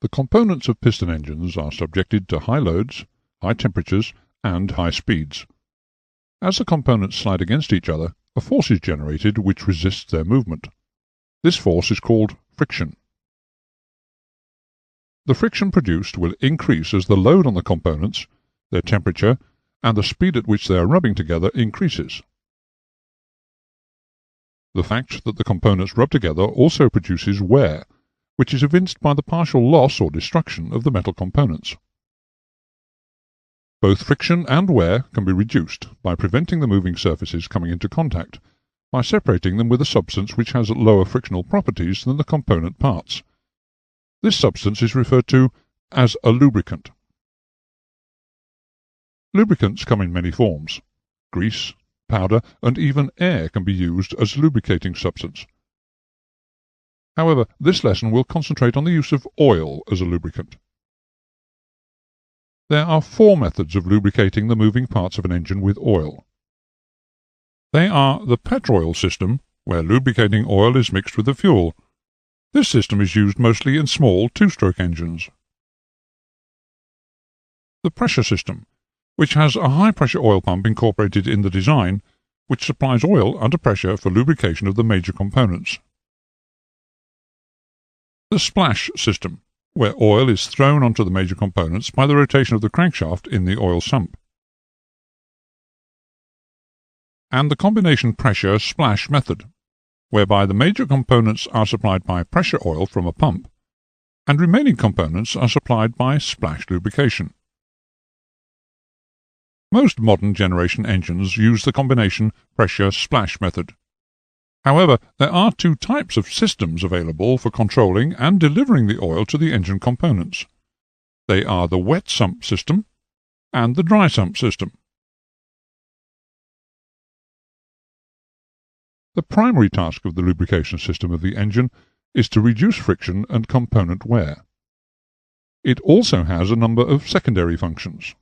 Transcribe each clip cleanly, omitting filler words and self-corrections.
The components of piston engines are subjected to high loads, high temperatures, and high speeds. As the components slide against each other, a force is generated which resists their movement. This force is called friction. The friction produced will increase as the load on the components, their temperature, and the speed at which they are rubbing together increases. The fact that the components rub together also produces wear, which is evinced by the partial loss or destruction of the metal components. Both friction and wear can be reduced by preventing the moving surfaces coming into contact, by separating them with a substance which has lower frictional properties than the component parts. This substance is referred to as a lubricant. Lubricants come in many forms. Grease, powder, and even air can be used as a lubricating substance. However, this lesson will concentrate on the use of oil as a lubricant. There are 4 methods of lubricating the moving parts of an engine with oil. They are the petroil system, where lubricating oil is mixed with the fuel. This system is used mostly in small 2-stroke engines. The pressure system, which has a high-pressure oil pump incorporated in the design, which supplies oil under pressure for lubrication of the major components. The splash system, where oil is thrown onto the major components by the rotation of the crankshaft in the oil sump. And the combination pressure splash method, whereby the major components are supplied by pressure oil from a pump, and remaining components are supplied by splash lubrication. Most modern generation engines use the combination pressure splash method. However, there are 2 types of systems available for controlling and delivering the oil to the engine components. They are the wet sump system and the dry sump system. The primary task of the lubrication system of the engine is to reduce friction and component wear. It also has a number of secondary functions.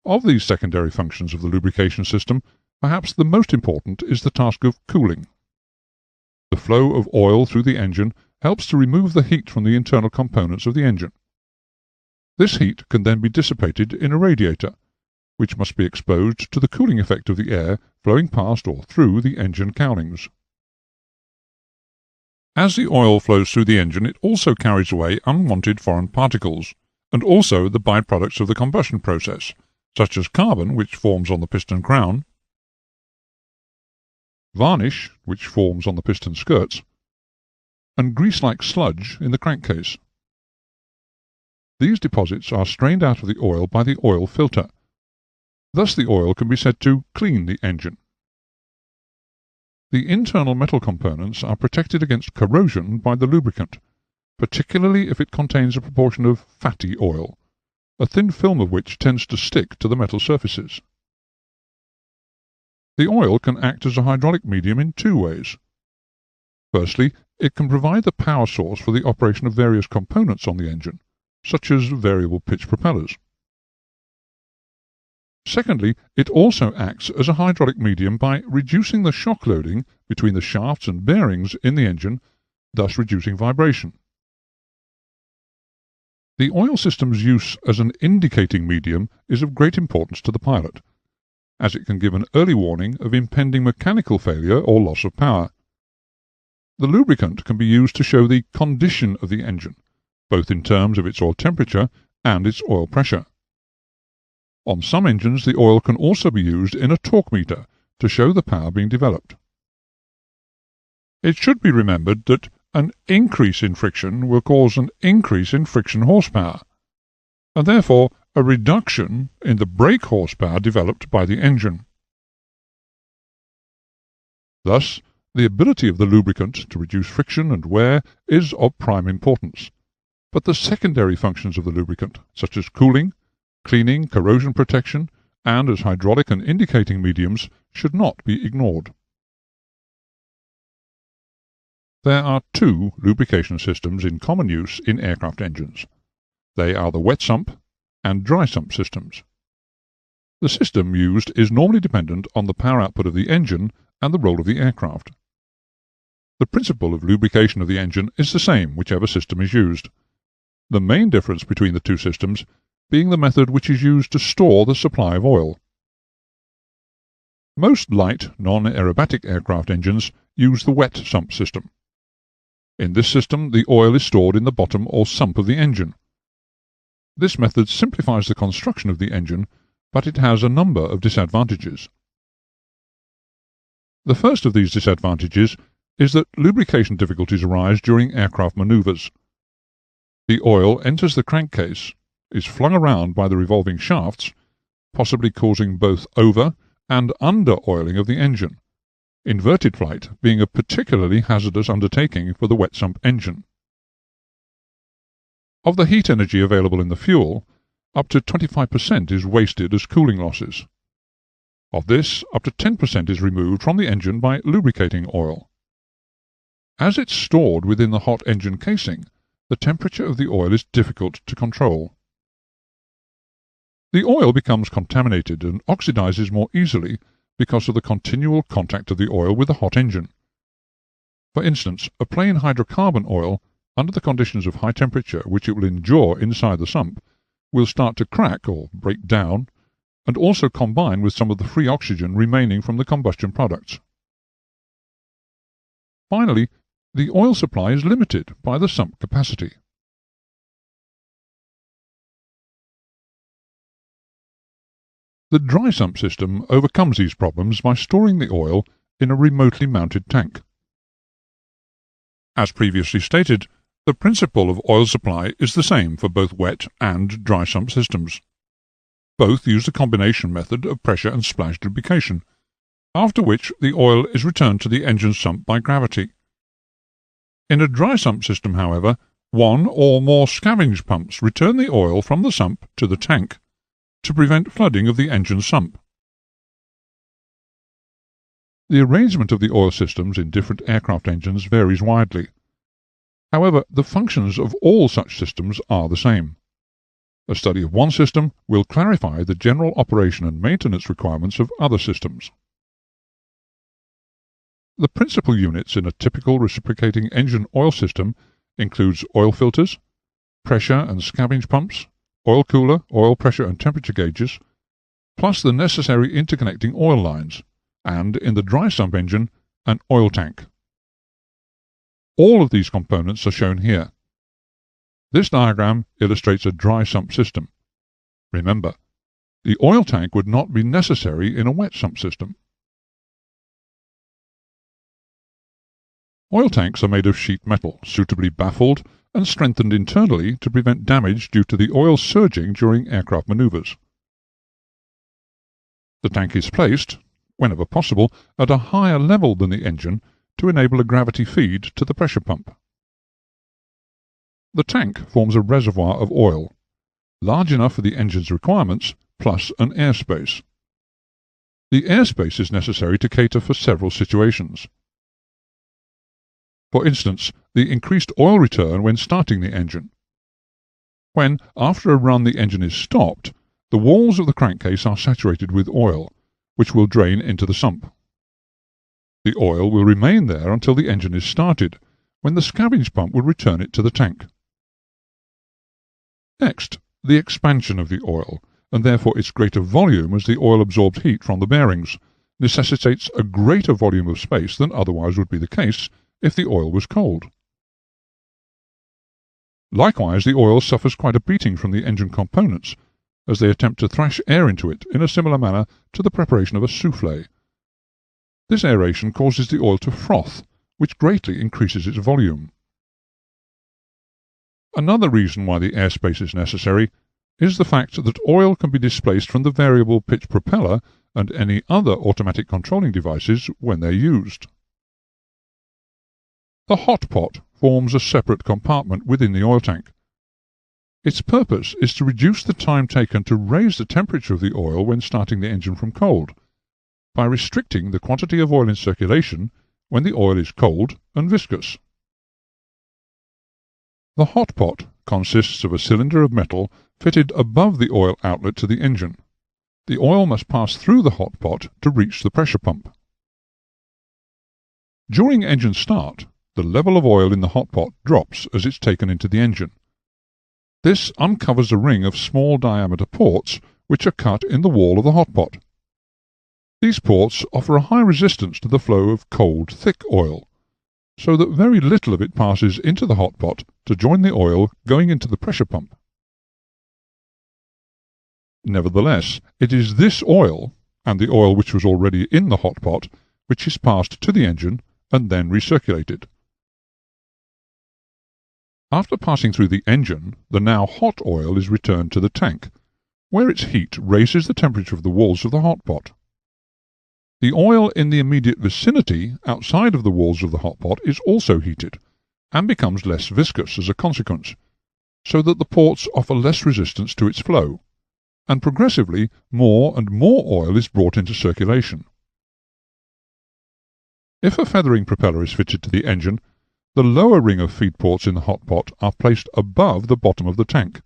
Of these secondary functions of the lubrication system, perhaps the most important is the task of cooling. The flow of oil through the engine helps to remove the heat from the internal components of the engine. This heat can then be dissipated in a radiator, which must be exposed to the cooling effect of the air flowing past or through the engine cowlings. As the oil flows through the engine, it also carries away unwanted foreign particles, and also the byproducts of the combustion process, such as carbon, which forms on the piston crown, varnish, which forms on the piston skirts, and grease-like sludge in the crankcase. These deposits are strained out of the oil by the oil filter. Thus the oil can be said to clean the engine. The internal metal components are protected against corrosion by the lubricant, particularly if it contains a proportion of fatty oil, a thin film of which tends to stick to the metal surfaces. The oil can act as a hydraulic medium in 2 ways. Firstly, it can provide the power source for the operation of various components on the engine, such as variable pitch propellers. Secondly, it also acts as a hydraulic medium by reducing the shock loading between the shafts and bearings in the engine, thus reducing vibration. The oil system's use as an indicating medium is of great importance to the pilot, as it can give an early warning of impending mechanical failure or loss of power. The lubricant can be used to show the condition of the engine, both in terms of its oil temperature and its oil pressure. On some engines, the oil can also be used in a torque meter to show the power being developed. It should be remembered that an increase in friction will cause an increase in friction horsepower, and therefore a reduction in the brake horsepower developed by the engine. Thus, the ability of the lubricant to reduce friction and wear is of prime importance, but the secondary functions of the lubricant, such as cooling, cleaning, corrosion protection, and as hydraulic and indicating mediums, should not be ignored. There are 2 lubrication systems in common use in aircraft engines. They are the wet sump and dry sump systems. The system used is normally dependent on the power output of the engine and the role of the aircraft. The principle of lubrication of the engine is the same whichever system is used. The main difference between the two systems being the method which is used to store the supply of oil. Most light, non-aerobatic aircraft engines use the wet sump system. In this system, the oil is stored in the bottom or sump of the engine. This method simplifies the construction of the engine, but it has a number of disadvantages. The first of these disadvantages is that lubrication difficulties arise during aircraft maneuvers. The oil enters the crankcase, is flung around by the revolving shafts, possibly causing both over- and under-oiling of the engine, inverted flight being a particularly hazardous undertaking for the wet sump engine. Of the heat energy available in the fuel, up to 25% is wasted as cooling losses. Of this, up to 10% is removed from the engine by lubricating oil. As it's stored within the hot engine casing, the temperature of the oil is difficult to control. The oil becomes contaminated and oxidizes more easily because of the continual contact of the oil with the hot engine. For instance, a plain hydrocarbon oil, under the conditions of high temperature which it will endure inside the sump, will start to crack or break down, and also combine with some of the free oxygen remaining from the combustion products. Finally, the oil supply is limited by the sump capacity. The dry sump system overcomes these problems by storing the oil in a remotely mounted tank. As previously stated, the principle of oil supply is the same for both wet and dry sump systems. Both use the combination method of pressure and splash lubrication, after which the oil is returned to the engine sump by gravity. In a dry sump system, however, one or more scavenge pumps return the oil from the sump to the tank, to prevent flooding of the engine sump. The arrangement of the oil systems in different aircraft engines varies widely. However, the functions of all such systems are the same. A study of one system will clarify the general operation and maintenance requirements of other systems. The principal units in a typical reciprocating engine oil system includes oil filters, pressure and scavenge pumps, oil cooler, oil pressure and temperature gauges, plus the necessary interconnecting oil lines, and, in the dry sump engine, an oil tank. All of these components are shown here. This diagram illustrates a dry sump system. Remember, the oil tank would not be necessary in a wet sump system. Oil tanks are made of sheet metal, suitably baffled and strengthened internally to prevent damage due to the oil surging during aircraft maneuvers. The tank is placed, whenever possible, at a higher level than the engine to enable a gravity feed to the pressure pump. The tank forms a reservoir of oil, large enough for the engine's requirements, plus an airspace. The airspace is necessary to cater for several situations. For instance, the increased oil return when starting the engine. When, after a run, the engine is stopped, the walls of the crankcase are saturated with oil, which will drain into the sump. The oil will remain there until the engine is started, when the scavenge pump will return it to the tank. Next, the expansion of the oil, and therefore its greater volume as the oil absorbs heat from the bearings, necessitates a greater volume of space than otherwise would be the case if the oil was cold. Likewise, the oil suffers quite a beating from the engine components, as they attempt to thrash air into it in a similar manner to the preparation of a soufflé. This aeration causes the oil to froth, which greatly increases its volume. Another reason why the airspace is necessary is the fact that oil can be displaced from the variable pitch propeller and any other automatic controlling devices when they're used. The hot pot forms a separate compartment within the oil tank. Its purpose is to reduce the time taken to raise the temperature of the oil when starting the engine from cold, by restricting the quantity of oil in circulation when the oil is cold and viscous. The hot pot consists of a cylinder of metal fitted above the oil outlet to the engine. The oil must pass through the hot pot to reach the pressure pump. During engine start, the level of oil in the hot pot drops as it's taken into the engine. This uncovers a ring of small diameter ports which are cut in the wall of the hot pot. These ports offer a high resistance to the flow of cold, thick oil, so that very little of it passes into the hot pot to join the oil going into the pressure pump. Nevertheless, it is this oil, and the oil which was already in the hot pot, which is passed to the engine and then recirculated. After passing through the engine, the now hot oil is returned to the tank, where its heat raises the temperature of the walls of the hot pot. The oil in the immediate vicinity outside of the walls of the hot pot is also heated, and becomes less viscous as a consequence, so that the ports offer less resistance to its flow, and progressively more and more oil is brought into circulation. If a feathering propeller is fitted to the engine, the lower ring of feed ports in the hot pot are placed above the bottom of the tank.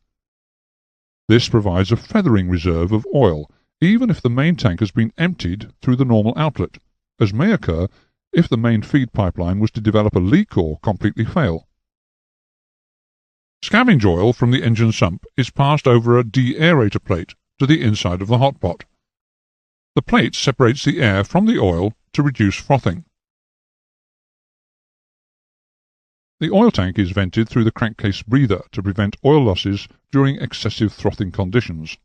This provides a feathering reserve of oil, even if the main tank has been emptied through the normal outlet, as may occur if the main feed pipeline was to develop a leak or completely fail. Scavenge oil from the engine sump is passed over a de-aerator plate to the inside of the hot pot. The plate separates the air from the oil to reduce frothing. The oil tank is vented through the crankcase breather to prevent oil losses during excessive frothing conditions.